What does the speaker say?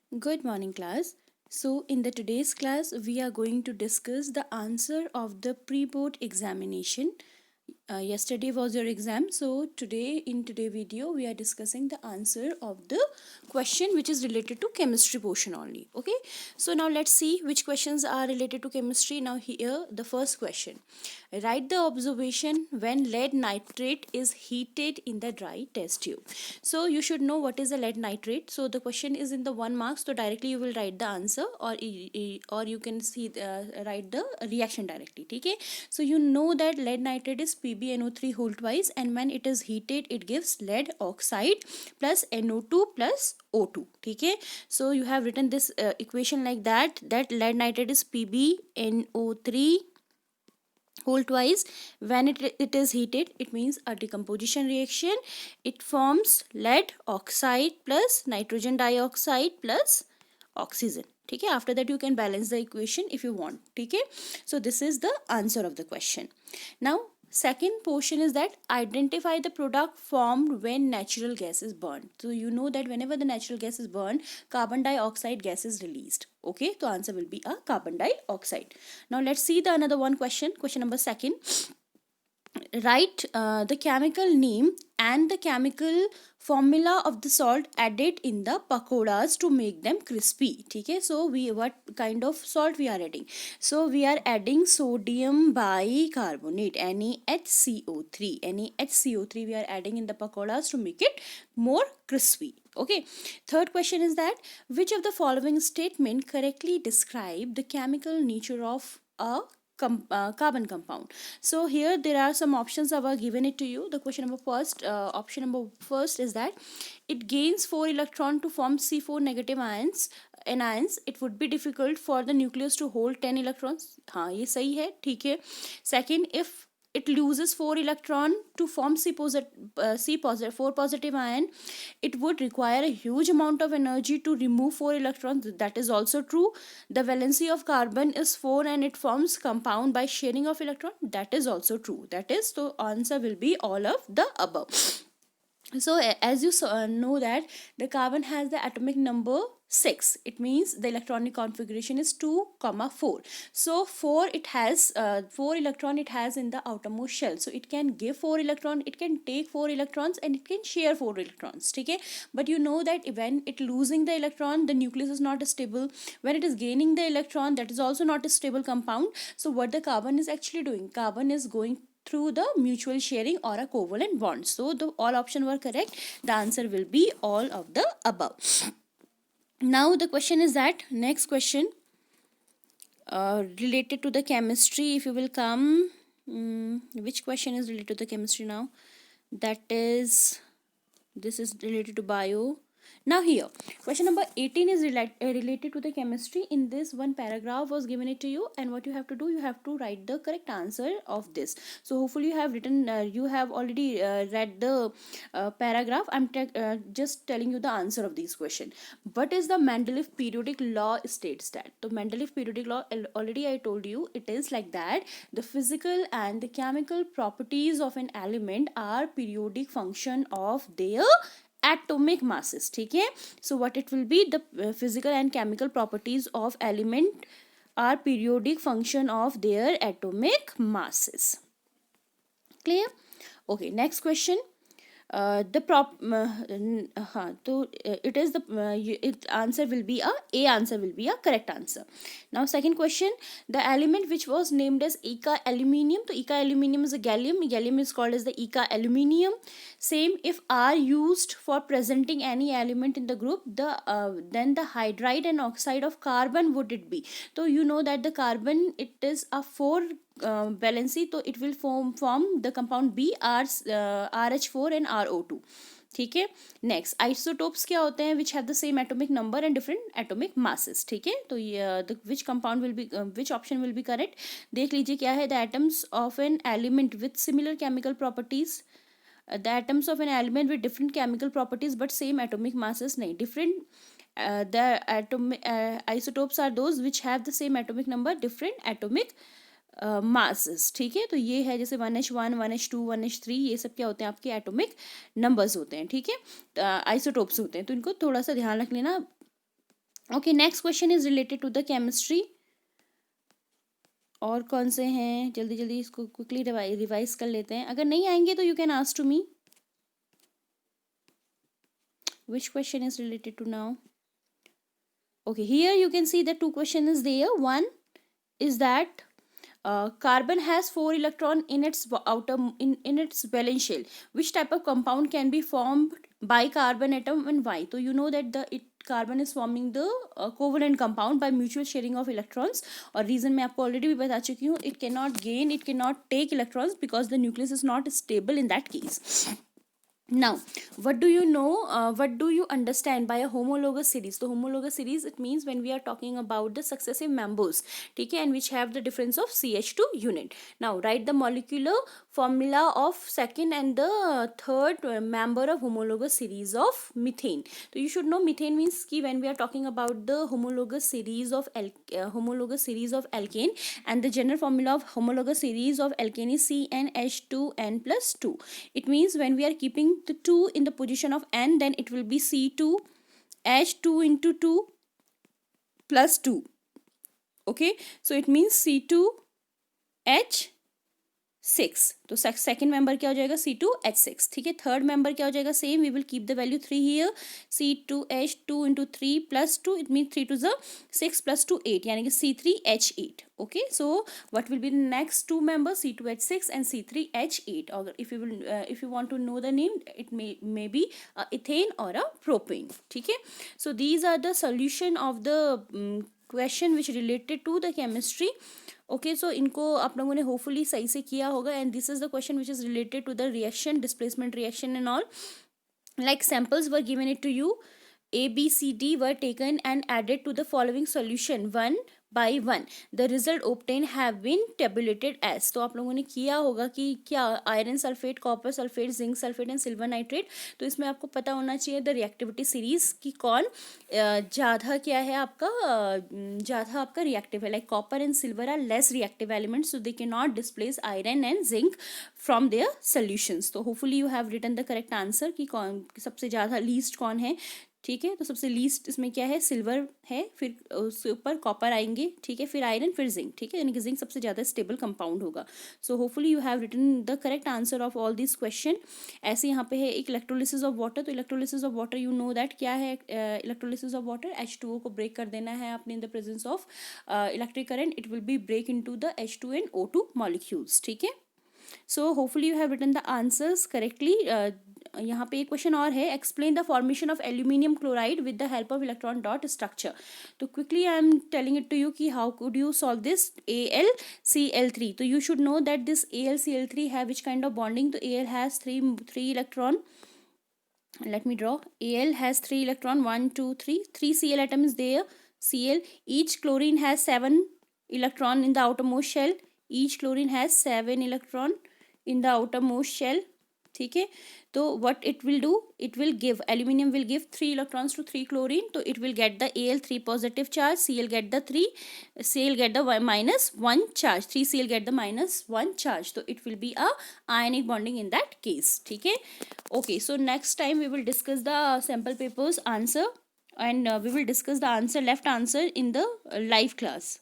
Good morning, class. So, in the today's class, we are going to discuss the answer of the pre-board examination. Yesterday was your exam, so today in today video we are discussing the answer of the question which is related to chemistry portion only. Okay, so now let's see which questions are related to chemistry. Now here the first question: write the observation when lead nitrate is heated in the dry test tube. So you should know what is a lead nitrate. So the question is in the 1 mark, so directly you will write the answer, or you can see write the reaction directly. Okay, so you know that lead nitrate is PbNO3 whole twice, and when it is heated it gives lead oxide plus NO2 plus O2. Okay, so you have written this equation like that lead nitrate is PbNO3 whole twice. When it is heated, it means a decomposition reaction. It forms lead oxide plus nitrogen dioxide plus oxygen. Okay, after that you can balance the equation if you want. Okay, so this is the answer of the question. Now second portion is that identify the product formed when natural gas is burned. So you know that whenever the natural gas is burned, carbon dioxide gas is released. Okay, so answer will be a carbon dioxide. Now let's see the another one question number second. Write the chemical name and the chemical formula of the salt added in the pakoras to make them crispy. Okay, so what kind of salt we are adding? So we are adding sodium bicarbonate, NaHCO3. NaHCO3 we are adding in the pakoras to make it more crispy. Okay, third question is that which of the following statement correctly describe the chemical nature of a carbon compound? So here there are some options I have given it to you. The option number first is that it gains 4 electron to form C4 negative ions. anions. It would be difficult for the nucleus to hold 10 electrons. हाँ ये सही है, ठीक है. Second, if it loses 4 electron to form four positive ion, it would require a huge amount of energy to remove 4 electrons. That is also true. The valency of carbon is 4 and it forms compound by sharing of electron. That is also true. That is, so answer will be all of the above. So as you know that the carbon has the atomic number 6. It means the electronic configuration is 2 comma 4. So 4 it has 4 electron it has in the outermost shell, so it can give 4 electron, it can take 4 electrons and it can share 4 electrons. Okay, but you know that when it losing the electron, the nucleus is not stable. When it is gaining the electron, that is also not a stable compound. So what the carbon is actually doing, carbon is going through the mutual sharing or a covalent bond. So the all options were correct. The answer will be all of the above. Now the question is that next question related to the chemistry. If you will come, which question is related to the chemistry now? That is, this is related to bio. Now here, question number 18 is related to the chemistry. In this one paragraph was given it to you, and what you have to do, you have to write the correct answer of this. So hopefully you have written, you have already read the paragraph. I'm just telling you the answer of this question. What is the Mendeleev periodic law states that? The Mendeleev periodic law, already I told you, it is like that the physical and the chemical properties of an element are periodic function of their atomic masses. ठीक है, so what it will be, the physical and chemical properties of element are periodic function of their atomic masses. Clear? Okay, next question. The it is the it answer will be a answer will be a correct answer. Now second question, the element which was named as Eka aluminium. So Eka aluminium is a gallium is called as the Eka aluminium. Same, if R used for presenting any element in the group, then the hydride and oxide of carbon would it be? So you know that the carbon, it is a 4 valency, so it will form the compound B, RH4 and RO2. ठीक है. Next, isotopes क्या होते हैं? Which have the same atomic number and different atomic masses. ठीक है, तो ये which compound will be, which option will be correct? देख लीजिए क्या है. The atoms of an element with similar chemical properties. The atoms of an element with different chemical properties but same atomic masses. नहीं, different the isotopes are those which have the same atomic number, different atomic masses. ठीक है, तो ये है जैसे 1H1, 1H2, 1H3, ये सब क्या होते हैं? आपके एटॉमिक नंबर्स होते हैं. ठीक है, आइसोटोप्स होते हैं, तो इनको थोड़ा सा ध्यान रख लेना. Okay, next question is related to the chemistry. और कौन से हैं, जल्दी जल्दी इसको क्विकली रिवाइज कर लेते हैं. अगर नहीं आएंगे तो you can ask to me which question is related to now. Okay, here you can see the two question is there. One is that carbon has 4 electron in its in its valence shell. Which type of compound can be formed by carbon atom and why? So you know that carbon is forming the covalent compound by mutual sharing of electrons. और reason मैं आपको already भी बता चुकी हूँ. It cannot take electrons because the nucleus is not stable in that case. Now, what do you know, what do you understand by a homologous series? So homologous series, it means when we are talking about the successive members, okay, and which have the difference of CH2 unit. Now write the molecular formula of second and the third member of homologous series of methane. So you should know methane means ki when we are talking about the homologous series of alkane, and the general formula of homologous series of alkane is CnH2n plus 2. It means when we are keeping the 2 in the position of n, then it will be C2H2 into 2 plus 2. Okay, so it means C2H6. तो second member क्या हो जाएगा C2H6. ठीक है, third member क्या हो जाएगा, same, we will keep the value 3 here. C2H2 into 3 plus 2, it means 3 to the 6 plus 2 8, यानी कि C3H8. Okay, so what will be the next two members, C2H6 and C3H8? or if you want to know the name, it may be ethane or a propane. ठीक है, so these are the solution of the question which related to the chemistry. Okay, so इनको आप लोगों ने hopefully सही से किया होगा. And this is the question which is related to the reaction, displacement reaction and all. Like samples were given it to you. A, B, C, D were taken and added to the following solution one by one. The result obtained have been tabulated as. तो आप लोगों ने किया होगा कि क्या iron sulphate, copper sulphate, zinc sulphate and silver nitrate. तो इसमें आपको पता होना चाहिए द रिएक्टिविटी सीरीज की कौन ज़्यादा क्या है आपका, ज़्यादा आपका रिएक्टिव है. Like copper and silver are less reactive elements, so they can not displace iron and zinc from their solutions. तो hopefully you have written the correct answer कि कौन सबसे ज़्यादा लीस्ट कौन है. ठीक है, तो सबसे लीस्ट इसमें क्या है, सिल्वर है, फिर उसके ऊपर कॉपर आएंगे. ठीक है, फिर आयरन, फिर जिंक. ठीक है, यानी कि जिंक सबसे ज़्यादा स्टेबल कंपाउंड होगा. So hopefully you have written the correct answer of all this question. ऐसे यहाँ पे है एक इलेक्ट्रोलिसिस ऑफ वाटर. तो electrolysis of water you know that क्या है. इलेक्ट्रोलिसिस ऑफ वाटर, H2O को ब्रेक कर देना है आपने in the presence of electric current. It will be break in to the H2 and O2 molecules. ठीक है, so hopefully you have written the answers correctly. यहाँ पे एक क्वेश्चन और है, explain the formation of aluminium chloride with the help of electron dot structure. तो quickly I am telling it to you कि how could you solve this. AlCl3. तो you should know that this AlCl3 है which kind of bonding. तो Al has three electron. Let me draw. Al has 3 electron, 1 2 3. 3 Cl atom is there. Cl. Each chlorine has 7 electron in the outermost shell. Each chlorine has 7 electron in the outermost shell. ठीक है, तो what it will do, it will give, aluminium will give 3 electrons to 3 chlorine. तो it will get the Al3 positive charge, Cl get the 3, Cl get the minus 1 charge, 3 Cl get the minus 1 charge. तो it will be a ionic bonding in that case. ठीक है, okay, so next time we will discuss the sample papers answer, and we will discuss the answer, left answer in the live class.